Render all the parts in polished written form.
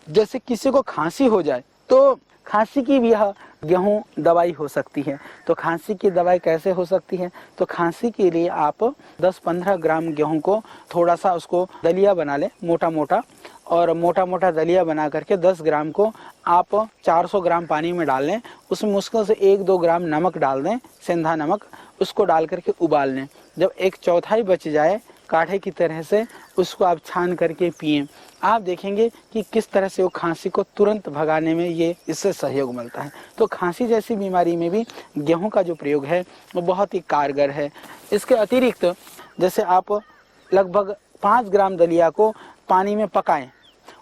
जैसे किसी को खांसी हो जाए तो खांसी की भी यह गेहूं दवाई हो सकती है। तो खांसी की दवाई कैसे हो सकती है? तो खांसी के लिए आप 10-15 ग्राम गेहूं को थोड़ा सा उसको दलिया बना लें, मोटा मोटा, और मोटा मोटा दलिया बना करके 10 ग्राम को आप 400 ग्राम पानी में डाल लें। उसमें मुश्किल से 1-2 ग्राम नमक डाल दें, सेंधा नमक, उसको डाल करके उबाल लें। जब 1/4 बच जाए काढ़े की तरह से, उसको आप छान करके पिएं। आप देखेंगे कि किस तरह से वो खांसी को तुरंत भगाने में ये इससे सहयोग मिलता है। तो खांसी जैसी बीमारी में भी गेहूं का जो प्रयोग है वो बहुत ही कारगर है। इसके अतिरिक्त जैसे आप लगभग 5 ग्राम दलिया को पानी में पकाएं,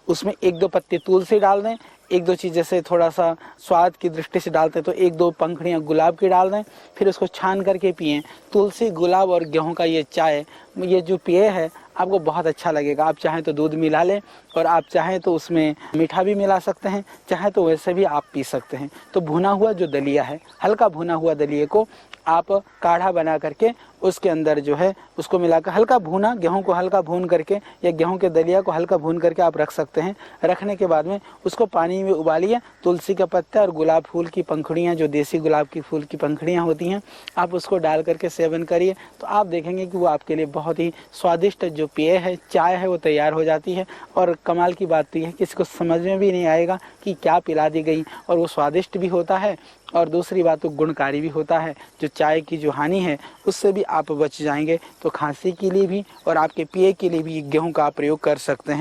उसमें 1-2 पत्ती तुलसी डाल दें, 1-2 चीज़ जैसे थोड़ा सा स्वाद की दृष्टि से डालते हैं तो 1-2 पंखुड़ियाँ गुलाब की डाल दें, फिर उसको छान करके पिएं। तुलसी, गुलाब और गेहूं का ये चाय, ये जो पेय है, आपको बहुत अच्छा लगेगा। आप चाहें तो दूध मिला लें और आप चाहें तो उसमें मीठा भी मिला सकते हैं, चाहें तो वैसे भी आप पी सकते हैं। तो भुना हुआ जो दलिया है, हल्का भुना हुआ दलिए को आप काढ़ा बना करके उसके अंदर जो है उसको मिलाकर, हल्का भूना, गेहूं को हल्का भून करके या गेहूं के दलिया को हल्का भून करके आप रख सकते हैं। रखने के बाद में उसको पानी में उबालिए, तुलसी का पत्ता और गुलाब फूल की पंखुड़ियाँ, जो देसी गुलाब की फूल की पंखुड़ियाँ होती हैं, आप उसको डाल करके सेवन करिए। तो आप देखेंगे कि वो आपके लिए बहुत ही स्वादिष्ट जो पेय है, चाय है, वो तैयार हो जाती है। और कमाल की बात तो यह है किसी को समझ में भी नहीं आएगा कि क्या पिला दी गई, और वो स्वादिष्ट भी होता है और दूसरी बात तो गुणकारी भी होता है। जो चाय की जो हानि है उससे भी आप बच जाएंगे। तो खांसी के लिए भी और आपके पेय के लिए भी गेहूं का आप प्रयोग कर सकते हैं।